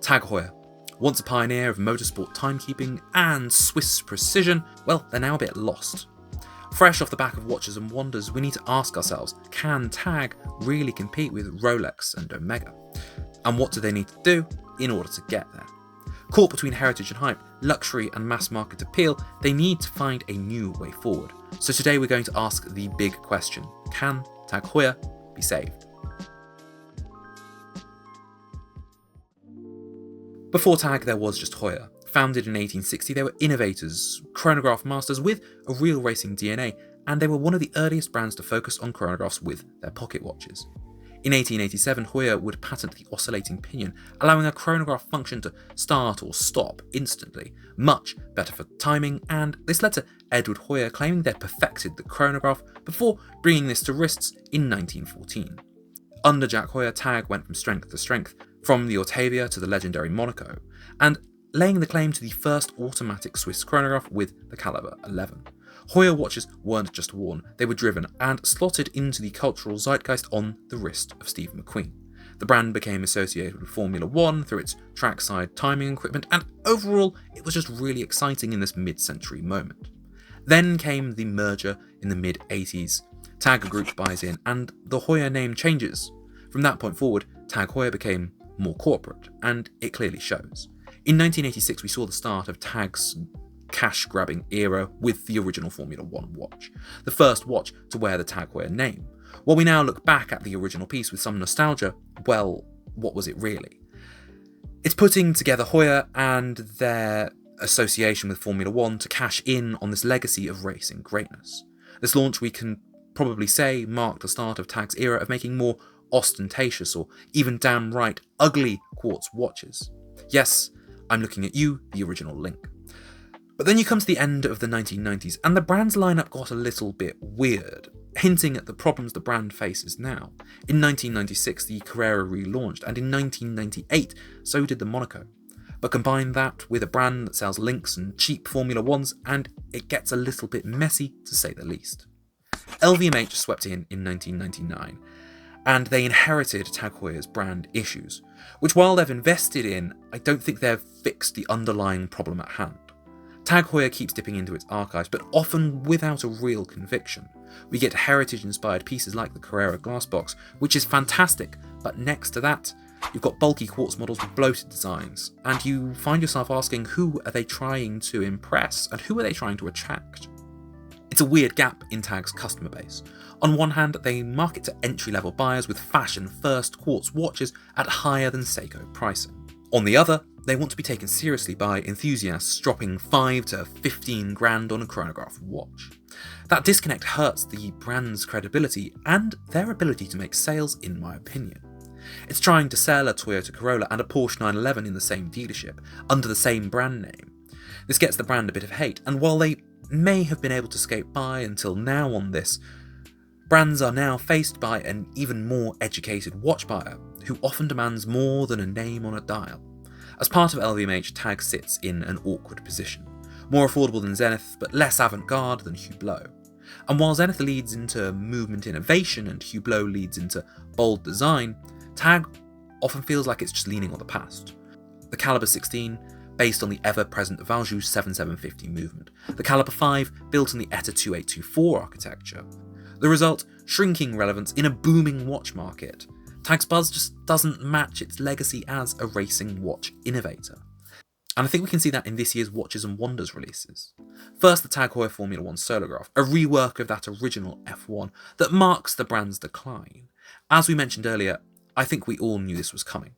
Tag Heuer, once a pioneer of motorsport timekeeping and Swiss precision, well, they're now a bit lost. Fresh off the back of Watches and Wonders, we need to ask ourselves, can Tag really compete with Rolex and Omega? And what do they need to do in order to get there? Caught between heritage and hype, luxury and mass market appeal, they need to find a new way forward. So today we're going to ask the big question, can Tag Heuer be saved? Before Tag, there was just Heuer. Founded in 1860, they were innovators, chronograph masters with a real racing DNA, and they were one of the earliest brands to focus on chronographs with their pocket watches. In 1887, Heuer would patent the oscillating pinion, allowing a chronograph function to start or stop instantly, much better for timing, and this led to Edward Heuer claiming they'd perfected the chronograph before bringing this to wrists in 1914. Under Jack Heuer, Tag went from strength to strength, from the Ortavia to the legendary Monaco, and laying the claim to the first automatic Swiss chronograph with the caliber 11. Heuer watches weren't just worn, they were driven and slotted into the cultural zeitgeist on the wrist of Steve McQueen. The brand became associated with Formula One through its trackside timing equipment, and overall, it was just really exciting in this mid-century moment. Then came the merger in the mid-80s. Tag Group buys in, and the Heuer name changes. From that point forward, Tag Heuer became more corporate, and it clearly shows. In 1986, we saw the start of Tag's cash-grabbing era with the original Formula One watch, the first watch to wear the Tag Heuer name. While we now look back at the original piece with some nostalgia, well, what was it really? It's putting together Heuer and their association with Formula One to cash in on this legacy of racing greatness. This launch, we can probably say, marked the start of Tag's era of making more ostentatious or even damn right ugly quartz watches. Yes, I'm looking at you, the original link. But then you come to the end of the 1990s and the brand's lineup got a little bit weird, hinting at the problems the brand faces now. In 1996 the Carrera relaunched, and in 1998 so did the Monaco. But combine that with a brand that sells links and cheap Formula Ones and it gets a little bit messy to say the least. LVMH swept in 1999. And they inherited Tag Heuer's brand issues, which while they've invested in, I don't think they've fixed the underlying problem at hand. Tag Heuer keeps dipping into its archives, but often without a real conviction. We get heritage-inspired pieces like the Carrera glassbox, which is fantastic, but next to that, you've got bulky quartz models with bloated designs, and you find yourself asking who are they trying to impress, and who are they trying to attract? It's a weird gap in Tag's customer base. On one hand, they market to entry-level buyers with fashion-first quartz watches at higher than Seiko pricing. On the other, they want to be taken seriously by enthusiasts dropping 5 to 15 grand on a chronograph watch. That disconnect hurts the brand's credibility and their ability to make sales, in my opinion. It's trying to sell a Toyota Corolla and a Porsche 911 in the same dealership, under the same brand name. This gets the brand a bit of hate, and while they may have been able to skate by until now on this, brands are now faced by an even more educated watch buyer, who often demands more than a name on a dial. As part of LVMH, Tag sits in an awkward position. More affordable than Zenith, but less avant-garde than Hublot. And while Zenith leads into movement innovation and Hublot leads into bold design, Tag often feels like it's just leaning on the past. The Caliber 16, based on the ever-present Valjoux 7750 movement. The Caliber 5, built on the ETA 2824 architecture. The result, shrinking relevance in a booming watch market. Tag's buzz just doesn't match its legacy as a racing watch innovator. And I think we can see that in this year's Watches and Wonders releases. First, the Tag Heuer Formula One Solograph, a rework of that original F1 that marks the brand's decline. As we mentioned earlier, I think we all knew this was coming.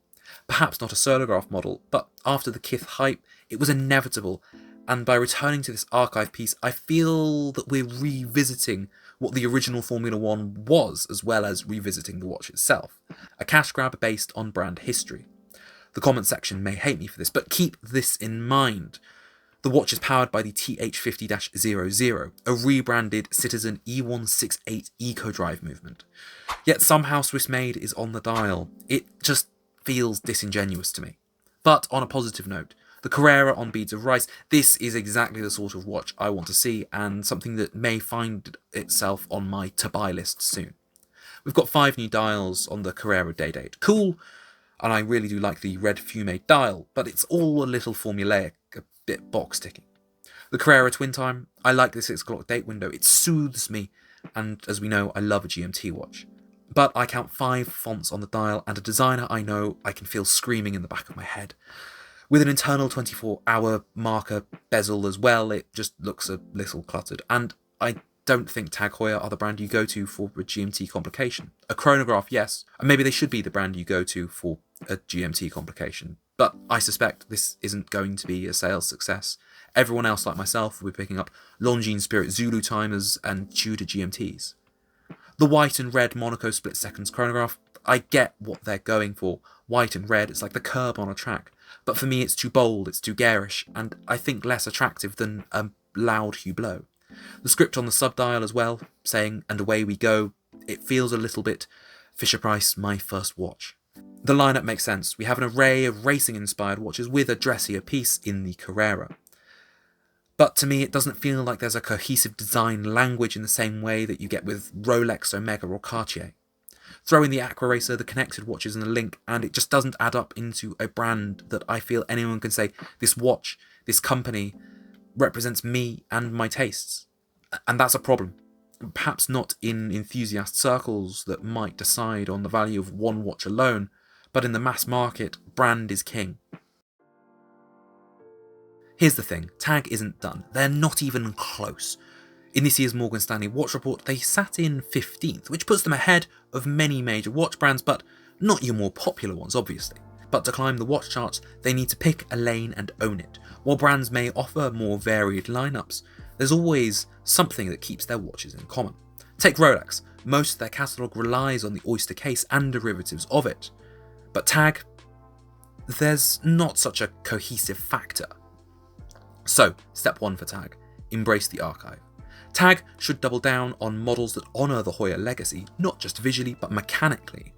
Perhaps not a Solograph model, but after the Kith hype, it was inevitable, and by returning to this archive piece, I feel that we're revisiting what the original Formula One was, as well as revisiting the watch itself. A cash grab based on brand history. The comment section may hate me for this, but keep this in mind. The watch is powered by the TH50-00, a rebranded Citizen E168 eco-drive movement. Yet somehow Swiss made is on the dial. It just feels disingenuous to me. But on a positive note, the Carrera on beads of rice, this is exactly the sort of watch I want to see, and something that may find itself on my to-buy list soon. We've got 5 new dials on the Carrera day date. Cool. and I really do like the red fume dial, but it's all a little formulaic, a bit box ticking. The Carrera Twin Time, I like the 6 o'clock date window, it soothes me, and as we know, I love a GMT watch. But I count 5 fonts on the dial, and a designer I know I can feel screaming in the back of my head. With an internal 24-hour marker bezel as well, it just looks a little cluttered, and I don't think Tag Heuer are the brand you go to for a GMT complication. A chronograph, yes, and maybe they should be the brand you go to for a GMT complication, but I suspect this isn't going to be a sales success. Everyone else, like myself, will be picking up Longines Spirit Zulu timers and Tudor GMTs. The white and red Monaco split seconds chronograph, I get what they're going for. White and red, it's like the curb on a track. But for me, it's too bold, it's too garish, and I think less attractive than a loud Hublot. The script on the subdial as well, saying, "and away we go," it feels a little bit Fisher-Price, my first watch. The lineup makes sense. We have an array of racing-inspired watches with a dressier piece in the Carrera. But to me, it doesn't feel like there's a cohesive design language in the same way that you get with Rolex, Omega or Cartier. Throw in the Aqua Racer, the connected watches and the link, and it just doesn't add up into a brand that I feel anyone can say, this watch, this company, represents me and my tastes. And that's a problem. Perhaps not in enthusiast circles that might decide on the value of one watch alone, but in the mass market, brand is king. Here's the thing, Tag isn't done. They're not even close. In this year's Morgan Stanley Watch Report, they sat in 15th, which puts them ahead of many major watch brands, but not your more popular ones, obviously. But to climb the watch charts, they need to pick a lane and own it. While brands may offer more varied lineups, there's always something that keeps their watches in common. Take Rolex. Most of their catalogue relies on the Oyster case and derivatives of it. But Tag, there's not such a cohesive factor. So, step 1 for Tag, embrace the archive. Tag should double down on models that honour the Heuer legacy, not just visually, but mechanically.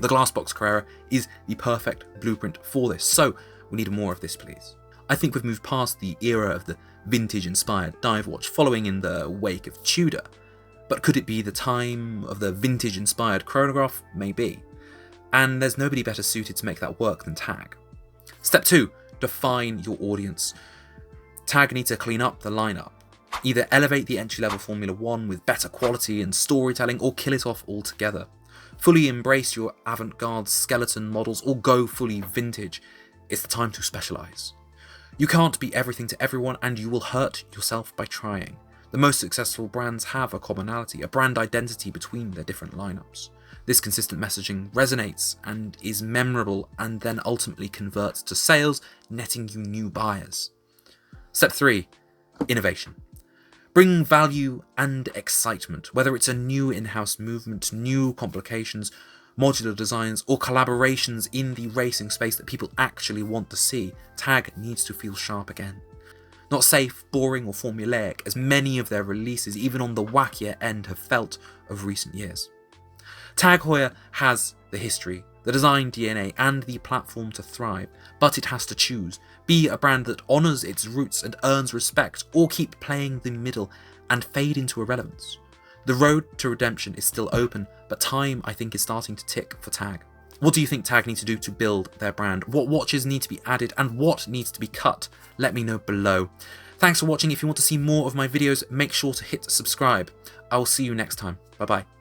The Glassbox Carrera is the perfect blueprint for this, so we need more of this, please. I think we've moved past the era of the vintage-inspired dive watch following in the wake of Tudor, but could it be the time of the vintage-inspired chronograph? Maybe. And there's nobody better suited to make that work than Tag. Step 2. Define your audience. Tag needs to clean up the lineup. Either elevate the entry-level Formula 1 with better quality and storytelling, or kill it off altogether. Fully embrace your avant-garde skeleton models, or go fully vintage. It's the time to specialise. You can't be everything to everyone, and you will hurt yourself by trying. The most successful brands have a commonality, a brand identity between their different lineups. This consistent messaging resonates and is memorable, and then ultimately converts to sales, netting you new buyers. Step 3. Innovation. Bring value and excitement, whether it's a new in-house movement, new complications, modular designs, or collaborations in the racing space that people actually want to see. Tag needs to feel sharp again. Not safe, boring, or formulaic, as many of their releases, even on the wackier end, have felt of recent years. Tag Heuer has the history, the design DNA, and the platform to thrive, but it has to choose. Be a brand that honours its roots and earns respect, or keep playing the middle and fade into irrelevance. The road to redemption is still open, but time, I think, is starting to tick for Tag. What do you think Tag need to do to build their brand? What watches need to be added, and what needs to be cut? Let me know below. Thanks for watching. If you want to see more of my videos, make sure to hit subscribe. I will see you next time. Bye bye.